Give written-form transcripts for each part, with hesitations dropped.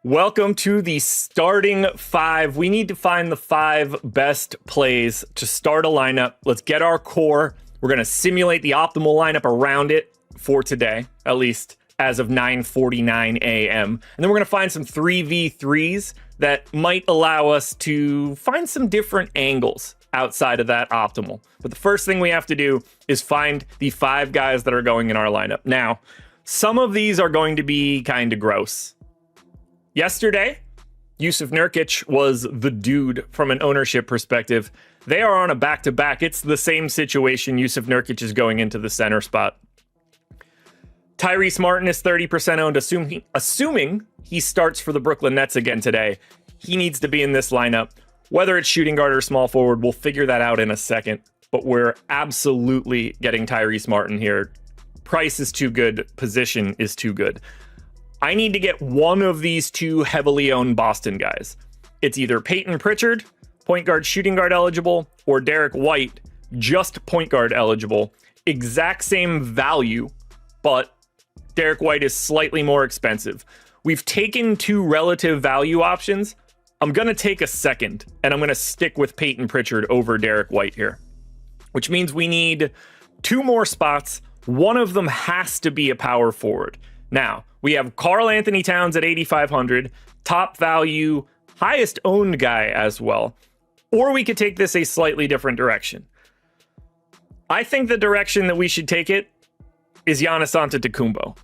Welcome to the starting five. We need to find the five best plays to start a lineup. Let's get our core. We're going to simulate the optimal lineup around it for today, at least as of 9:49 a.m. And then we're going to find some 3v3s that might allow us to find some different angles outside of that optimal. But the first thing we have to do is find the five guys that are going in our lineup. Now, some of these are going to be kind of gross. Yesterday, Jusuf Nurkic was the dude from an ownership perspective. They are on a back-to-back. It's the same situation. Jusuf Nurkic is going into the center spot. Tyrese Martin is 30% owned, assuming he starts for the Brooklyn Nets again today. He needs to be in this lineup. Whether it's shooting guard or small forward, we'll figure that out in a second. But we're absolutely getting Tyrese Martin here. Price is too good. Position is too good. I need to get one of these two heavily owned Boston guys. It's either Peyton Pritchard, point guard, shooting guard eligible, or Derek White, just point guard eligible. Exact same value, but Derek White is slightly more expensive. We've taken two relative value options. I'm going to take a second, and I'm going to stick with Peyton Pritchard over Derek White here, which means we need two more spots. One of them has to be a power forward. Now, we have Karl Anthony Towns at 8,500, top value, highest owned guy as well. Or we could take this a slightly different direction. I think the direction that we should take it is Giannis Antetokounmpo.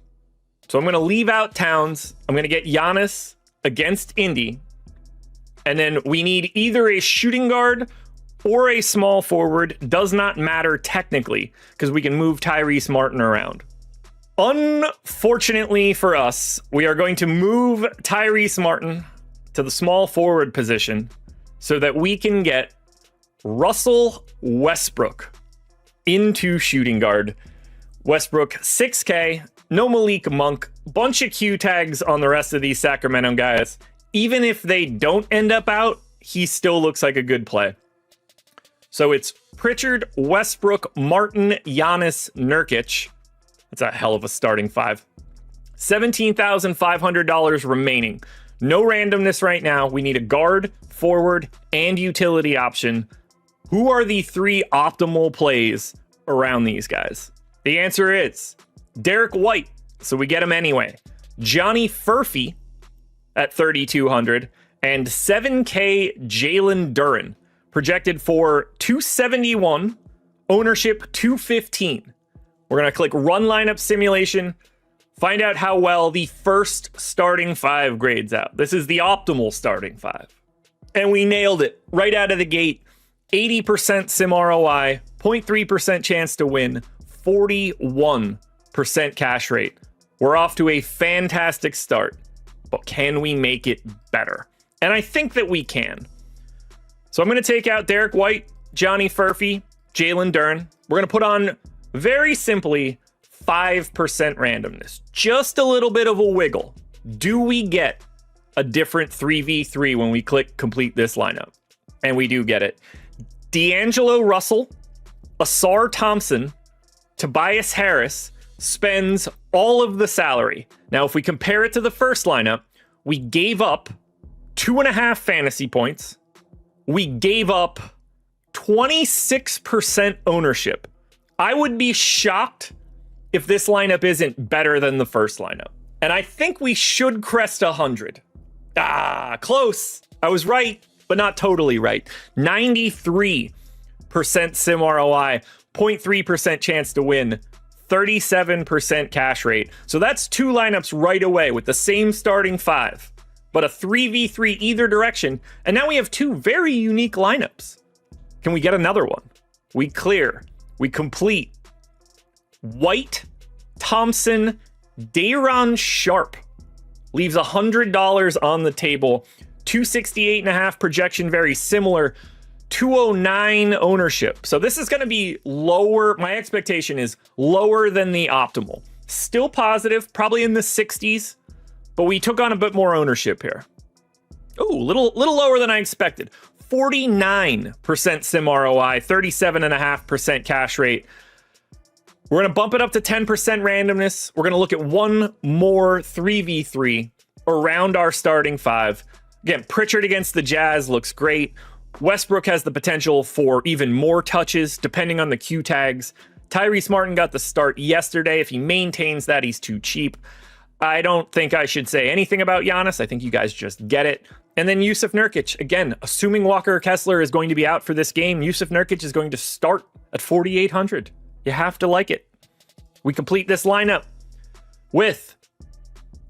So I'm going to leave out Towns. I'm going to get Giannis against Indy. And then we need either a shooting guard or a small forward. Does not matter technically because we can move Tyrese Martin around. Unfortunately for us, we are going to move Tyrese Martin to the small forward position so that we can get Russell Westbrook into shooting guard. Westbrook, 6K, no Malik Monk, bunch of Q tags on the rest of these Sacramento guys. Even if they don't end up out, he still looks like a good play. So it's Pritchard, Westbrook, Martin, Giannis, Nurkic. That's a hell of a starting five. $17,500 remaining. No randomness right now. We need a guard, forward, and utility option. Who are the three optimal plays around these guys? The answer is Derek White, so we get him anyway. Johnny Furphy at 3,200 and 7K Jalen Duren, projected for 271, ownership 215. We're going to click Run Lineup Simulation, find out how well the first starting five grades out. This is the optimal starting five. And we nailed it right out of the gate. 80% sim ROI, 0.3% chance to win, 41% cash rate. We're off to a fantastic start, but can we make it better? And I think that we can. So I'm going to take out Derek White, Johnny Furphy, Jalen Duren. We're going to put on, very simply, 5% randomness. Just a little bit of a wiggle. Do we get a different 3v3 when we click complete this lineup? And we do get it. D'Angelo Russell, Asar Thompson, Tobias Harris spends all of the salary. Now, if we compare it to the first lineup, we gave up 2.5 fantasy points. We gave up 26% ownership. I would be shocked if this lineup isn't better than the first lineup. And I think we should crest 100. Close. I was right, but not totally right. 93% sim ROI, 0.3% chance to win, 37% cash rate. So that's two lineups right away with the same starting five, but a 3v3 either direction. And now we have two very unique lineups. Can we get another one? We clear. We complete. White, Thompson, Day'Ron Sharpe leaves $100 on the table. 268.5 projection, very similar. 209 ownership. So this is going to be lower. My expectation is lower than the optimal. Still positive, probably in the 60s, but we took on a bit more ownership here. Oh, little lower than I expected. 49% sim ROI, 37.5% cash rate. We're going to bump it up to 10% randomness. We're going to look at one more 3v3. around our starting five. Again, Pritchard against the Jazz looks great. Westbrook has the potential for even more touches, depending on the Q tags. Tyrese Martin got the start yesterday. If he maintains that, he's too cheap. I don't think I should say anything about Giannis. I think you guys just get it. And then Yusuf Nurkic. Again, assuming Walker Kessler is going to be out for this game, Yusuf Nurkic is going to start at 4,800. You have to like it. We complete this lineup with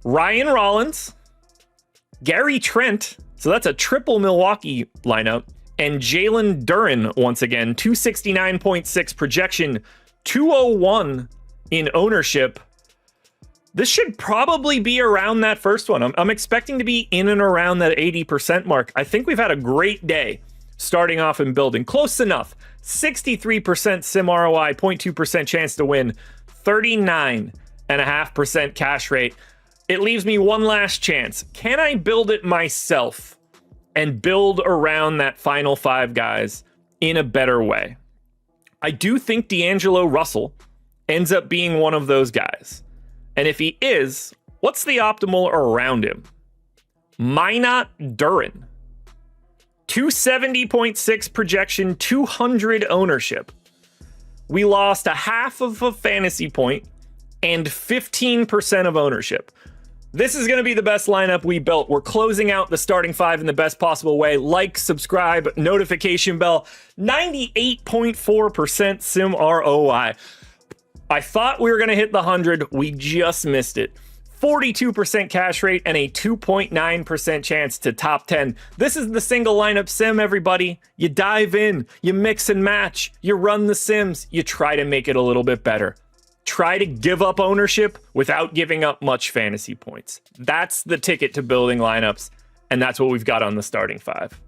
Ryan Rollins, Gary Trent, so that's a triple Milwaukee lineup, and Jalen Duren once again, 269.6 projection, 201 in ownership. This should probably be around that first one. I'm expecting to be in and around that 80% mark. I think we've had a great day starting off and building. Close enough. 63% sim ROI, 0.2% chance to win, 39.5% cash rate. It leaves me one last chance. Can I build it myself and build around that final five guys in a better way? I do think D'Angelo Russell ends up being one of those guys. And if he is, what's the optimal around him? Minot Duren. 270.6 projection, 200 ownership. We lost a half of a fantasy point and 15% of ownership. This is going to be the best lineup we built. We're closing out the starting five in the best possible way. Like, subscribe, notification bell. 98.4% sim ROI. I thought we were going to hit the 100. We just missed it. 42% cash rate and a 2.9% chance to top 10. This is the single lineup sim, everybody. You dive in, you mix and match, you run the sims, you try to make it a little bit better. Try to give up ownership without giving up much fantasy points. That's the ticket to building lineups, and that's what we've got on the starting five.